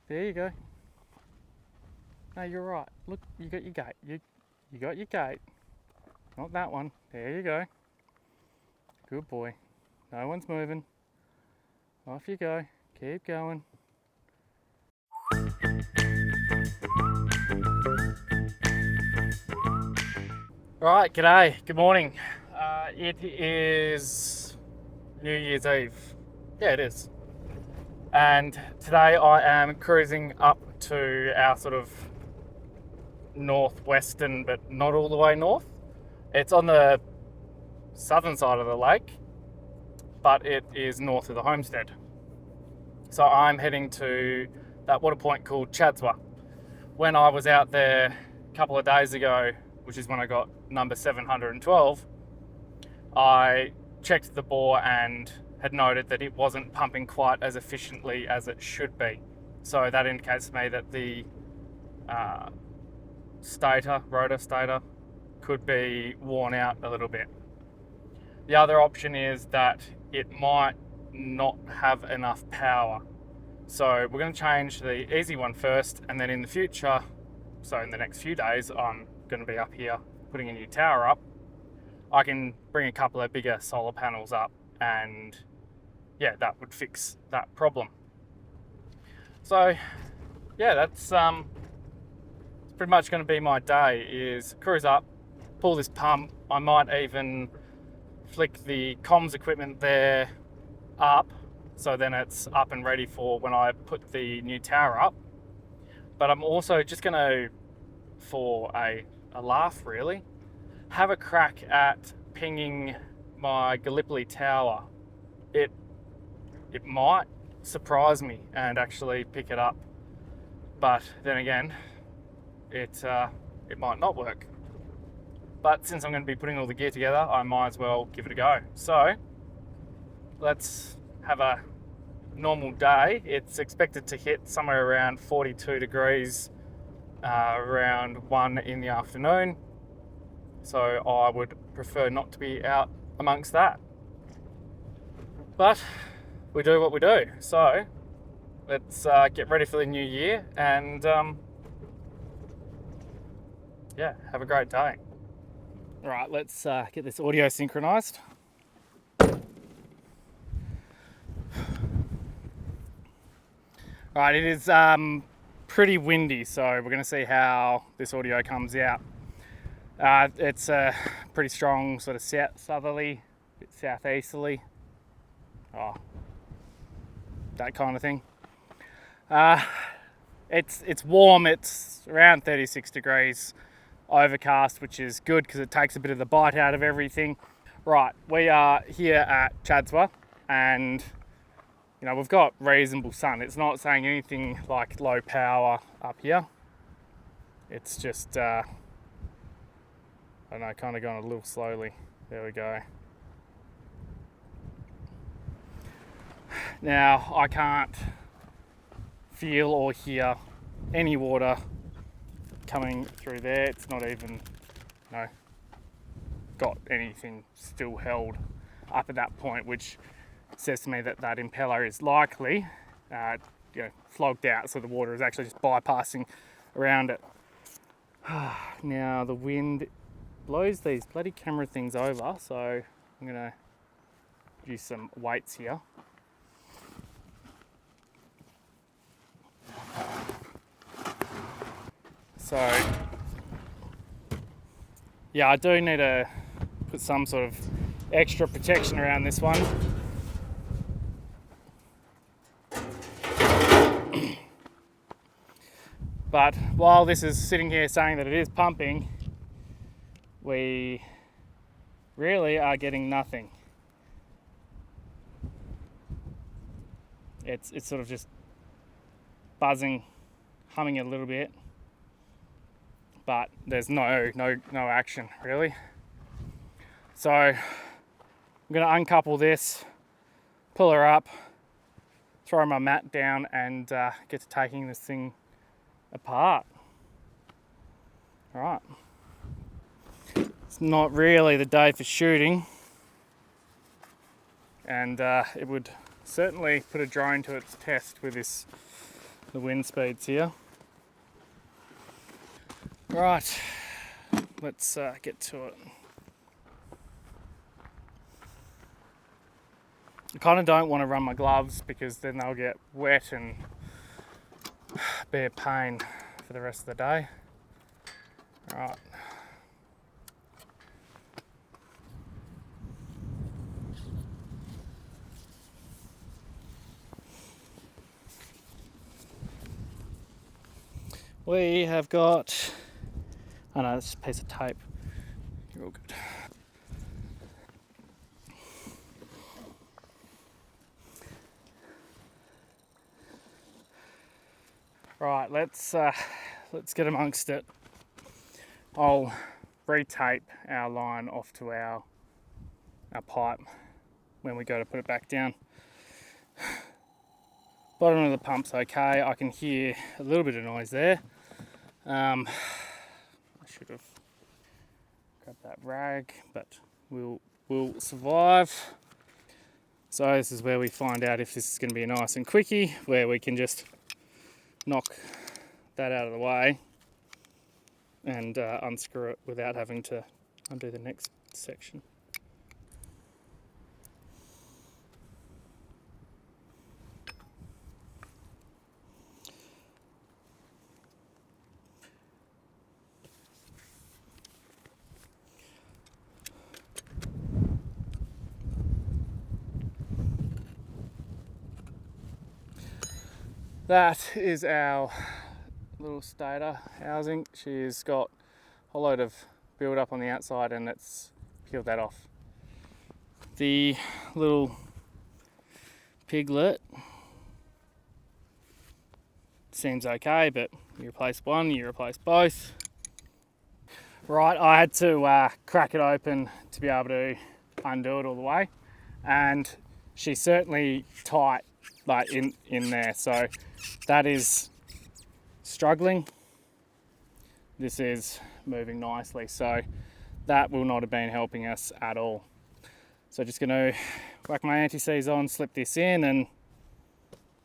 There you go. No, you're right. Look, you got your gate. You got your gate. Not that one. There you go. Good boy. No one's moving. Off you go. Keep going. Right, g'day. Good morning. It is New Year's Eve. Yeah, it is. And today I am cruising up to our sort of northwestern, but not all the way north. It's on the southern side of the lake, but it is north of the homestead. So I'm heading to that water point called Chiadzwa. When I was out there a couple of days ago, which is when I got number 712, I checked the bore and had noted that it wasn't pumping quite as efficiently as it should be. So that indicates to me that the rotor stator, could be worn out a little bit. The other option is that it might not have enough power. So we're going to change the easy one first, and then in the future, so in the next few days, I'm going to be up here putting a new tower up. I can bring a couple of bigger solar panels up, and yeah, that would fix that problem. So yeah, that's pretty much going to be my day, is cruise up, pull this pump. I might even flick the comms equipment there up, so then it's up and ready for when I put the new tower up. But I'm also just going to, for a laugh really, have a crack at pinging my Gallipoli tower. It might surprise me and actually pick it up, but then again, it might not work. But since I'm going to be putting all the gear together, I might as well give it a go. So let's have a normal day. It's expected to hit somewhere around 42 degrees around 1 in the afternoon. So I would prefer not to be out amongst that. But we do what we do. So let's get ready for the new year and yeah, have a great day. All right, let's get this audio synchronized. All right, it is pretty windy, so we're going to see how this audio comes out. It's a pretty strong sort of southerly, bit southeasterly, that kind of thing. It's warm. It's around 36 degrees, overcast, which is good because it takes a bit of the bite out of everything. Right, we are here at Chiadzwa, and you know, we've got reasonable sun. It's not saying anything like low power up here. It's just, I don't know, kind of going a little slowly. There we go. Now, I can't feel or hear any water coming through there. It's not even, got anything still held up at that point, which says to me that that impeller is likely flogged out, so the water is actually just bypassing around it. Now the wind blows these bloody camera things over, so I'm gonna use some weights here. So yeah, I do need to put some sort of extra protection around this one. But while this is sitting here saying that it is pumping, we really are getting nothing. It's sort of just buzzing, humming a little bit, but there's no action really. So I'm going to uncouple this, pull her up, throw my mat down, and get to taking this thing apart. All right. It's not really the day for shooting, and it would certainly put a drone to its test with this the wind speeds here. Right, let's get to it. I kind of don't want to run my gloves because then they'll get wet and be a pain for the rest of the day. Right. We have got, oh no, that's a piece of tape. You're all good. Right, let's get amongst it. I'll re-tape our line off to our pipe when we go to put it back down. Bottom of the pump's okay. I can hear a little bit of noise there. I should have grabbed that rag, but we'll survive. So this is where we find out if this is going to be a nice and quickie, where we can just knock that out of the way and unscrew it without having to undo the next section. That is our little stator housing. She's got a load of build up on the outside and it's peeled that off. The little piglet seems okay, but you replace one, you replace both. Right, I had to crack it open to be able to undo it all the way, and she's certainly tight, like in there, so that is struggling. This is moving nicely, so that will not have been helping us at all. So just going to whack my anti-seize on, slip this in and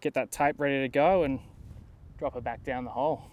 get that tape ready to go and drop it back down the hole.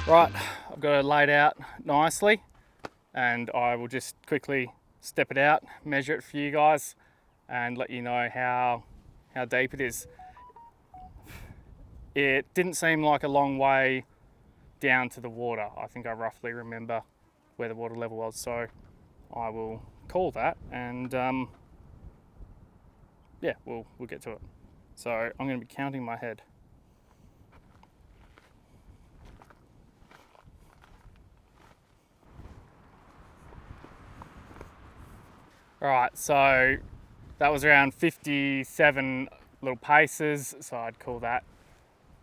Right, I've got it laid out nicely and I will just quickly step it out, measure it for you guys and let you know how deep it is. It didn't seem like a long way down to the water. I think I roughly remember where the water level was, so I will call that and yeah, we'll get to it. So I'm going to be counting my head. Right, so that was around 57 little paces, so I'd call that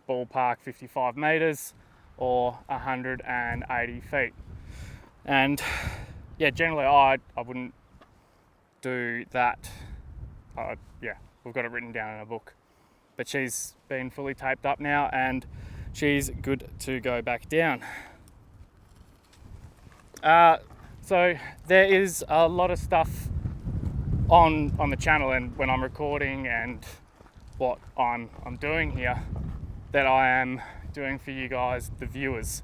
ballpark 55 meters or 180 feet. And yeah, generally I wouldn't do that. Yeah, we've got it written down in a book. But she's been fully taped up now and she's good to go back down. So there is a lot of stuff on the channel and when I'm recording and what I'm doing here that I am doing for you guys, the viewers,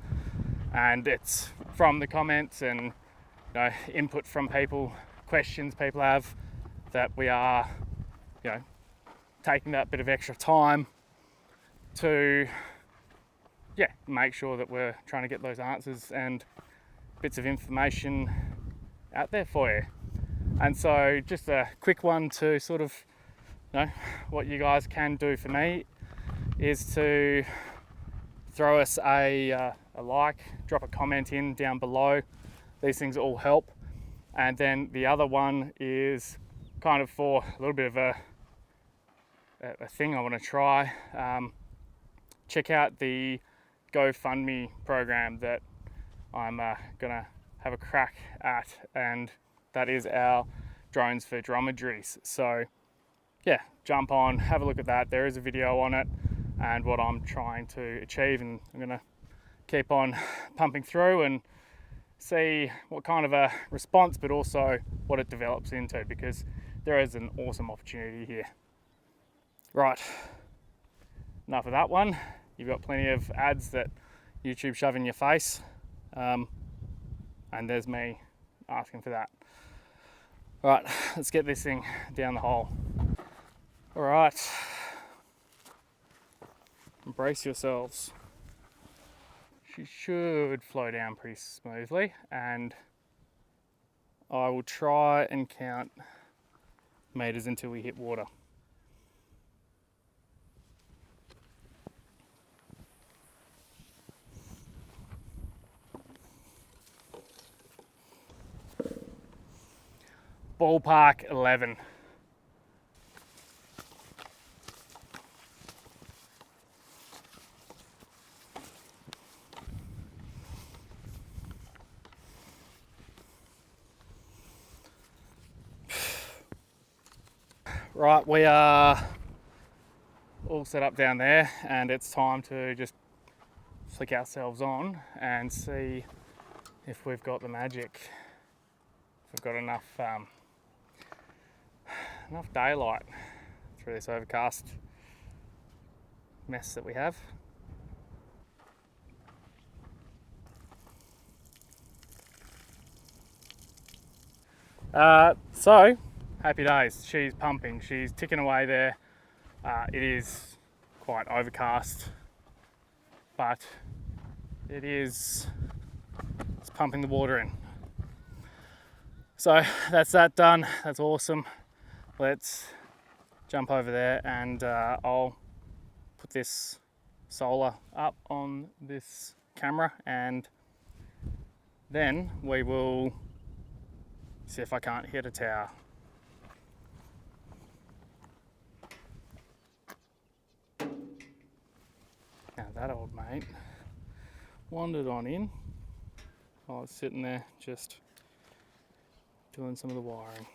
and it's from the comments and input from people, questions people have, that we are taking that bit of extra time to make sure that we're trying to get those answers and bits of information out there for you. And so just a quick one to sort of, what you guys can do for me is to throw us a like, drop a comment in down below. These things all help. And then the other one is kind of for a little bit of a a thing I want to try, check out the GoFundMe program that I'm gonna have a crack at, and that is our drones for dromedaries. So yeah, jump on, have a look at that. There is a video on it and what I'm trying to achieve, and I'm gonna keep on pumping through and see what kind of a response, but also what it develops into, because there is an awesome opportunity here. Right, enough of that one. You've got plenty of ads that YouTube shove in your face, and there's me asking for that. All right, let's get this thing down the hole. All right, embrace yourselves. She should flow down pretty smoothly, and I will try and count meters until we hit water. Ballpark 11. Right, we are all set up down there, and it's time to just flick ourselves on and see if we've got the magic. If we've got enough daylight through this overcast mess that we have. So happy days. She's pumping. She's ticking away there. It is quite overcast, but it's pumping the water in. So that's that done. That's awesome. Let's jump over there, and I'll put this solar up on this camera, and then we will see if I can't hit a tower. Now that old mate wandered on in. I was sitting there just doing some of the wiring,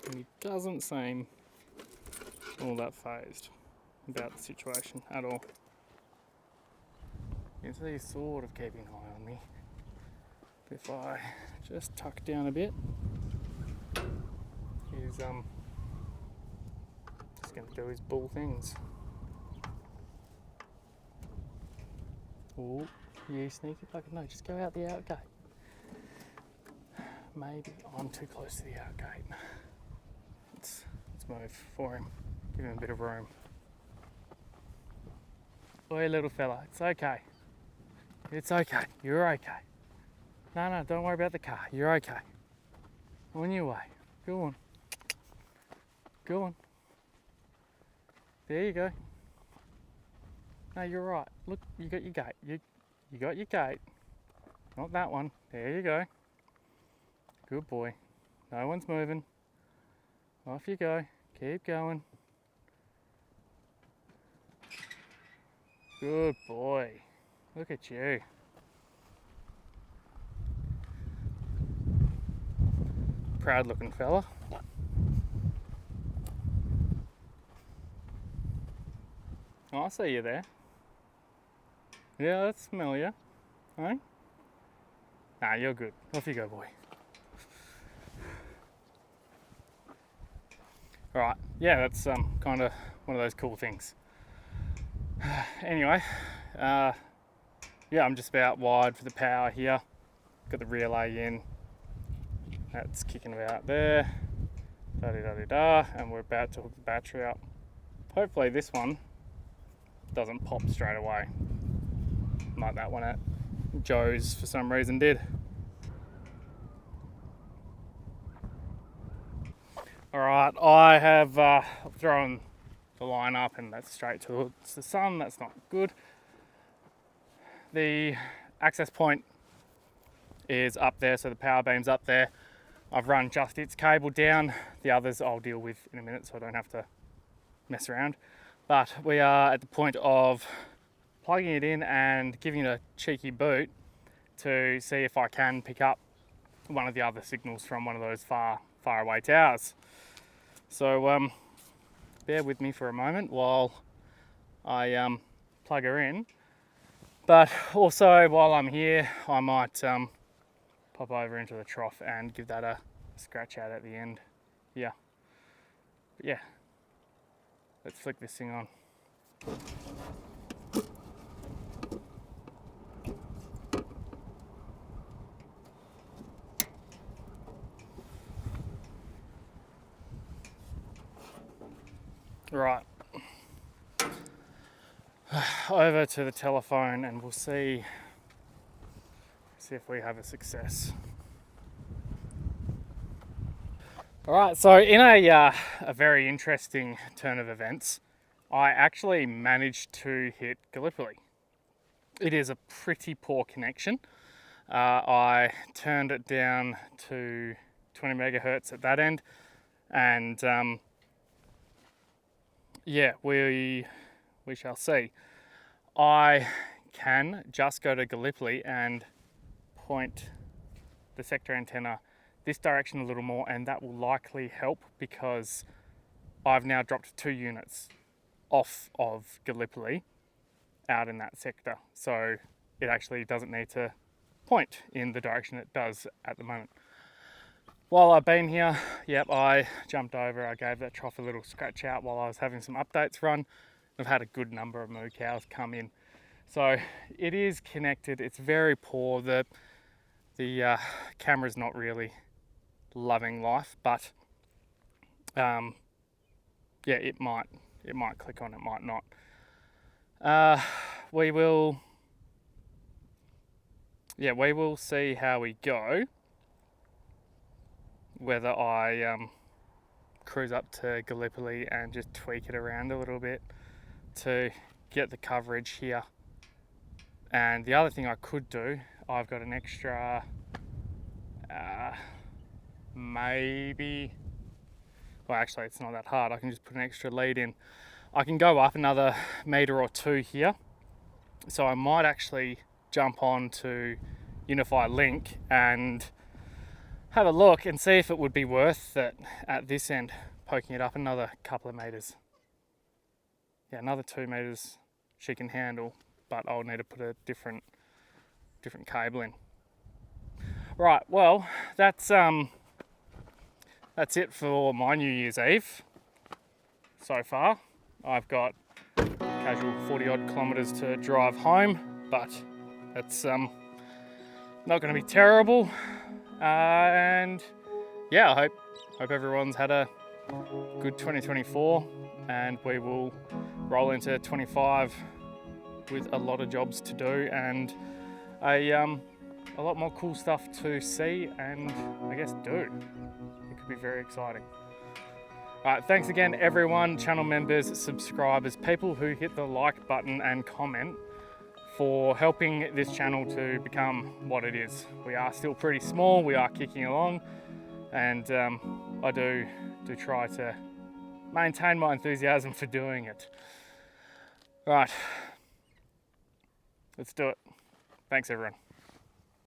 and he doesn't seem all that fazed about the situation at all. You can see he's sort of keeping an eye on me. If I just tuck down a bit, he's just going to do his bull things. Oh, you sneaky bugger. No, just go out the out gate. Maybe I'm too close to the out gate. Let's move for him. Give him a bit of room. Boy, little fella, it's okay. It's okay. You're okay. No, don't worry about the car. You're okay. On your way. Go on. Go on. There you go. No, you're right. Look, you got your gate. You got your gate. Not that one. There you go. Good boy. No one's moving. Off you go. Keep going. Good boy. Look at you. Proud looking fella. Oh, I see you there. Yeah, that's familiar. Hey? Nah, you're good. Off you go, boy. Alright, yeah, that's kind of one of those cool things. Anyway, yeah, I'm just about wide for the power here. Got the relay in. That's kicking about there. Da-da-da-da-da, and we're about to hook the battery up. Hopefully this one doesn't pop straight away, like that one at Joe's for some reason did. Alright, I have thrown the line up, and that's straight towards the sun. That's not good. The access point is up there, so the power beam's up there. I've run just its cable down. The others I'll deal with in a minute, so I don't have to mess around. But we are at the point of plugging it in and giving it a cheeky boot to see if I can pick up one of the other signals from one of those far away towers. So bear with me for a moment while I plug her in. But also while I'm here, I might pop over into the trough and give that a scratch out at the end. Yeah. But yeah, let's flick this thing on. Right. Over to the telephone and we'll see if we have a success. All right, so in a very interesting turn of events, I actually managed to hit Gallipoli. It is a pretty poor connection. I turned it down to 20 megahertz at that end, and yeah, we shall see. I can just go to Gallipoli and point the sector antenna this direction a little more, and that will likely help because I've now dropped 2 units off of Gallipoli out in that sector. So it actually doesn't need to point in the direction it does at the moment. While I've been here, yep, I jumped over, I gave that trough a little scratch out while I was having some updates run. I've had a good number of moo cows come in. So it is connected, it's very poor. The camera's not really loving life, but yeah, it might click on, it might not. We will see how we go, whether I cruise up to Gallipoli and just tweak it around a little bit to get the coverage here. And the other thing I could do, I've got an extra maybe, well actually it's not that hard, I can just put an extra lead in. I can go up another meter or 2 here, so I might actually jump on to Unify Link and have a look and see if it would be worth it at this end, poking it up another couple of meters. Yeah, another 2 meters she can handle, but I'll need to put a different cable in. Right, well, that's it for my New Year's Eve so far. I've got casual 40 odd kilometers to drive home, but it's not going to be terrible. And yeah, I hope everyone's had a good 2024, and we will roll into 25 with a lot of jobs to do and a lot more cool stuff to see and I guess do. It could be very exciting. All right, thanks again everyone, channel members, subscribers, people who hit the like button and comment, for helping this channel to become what it is. We are still pretty small, we are kicking along, and I do try to maintain my enthusiasm for doing it. All right, let's do it. Thanks everyone.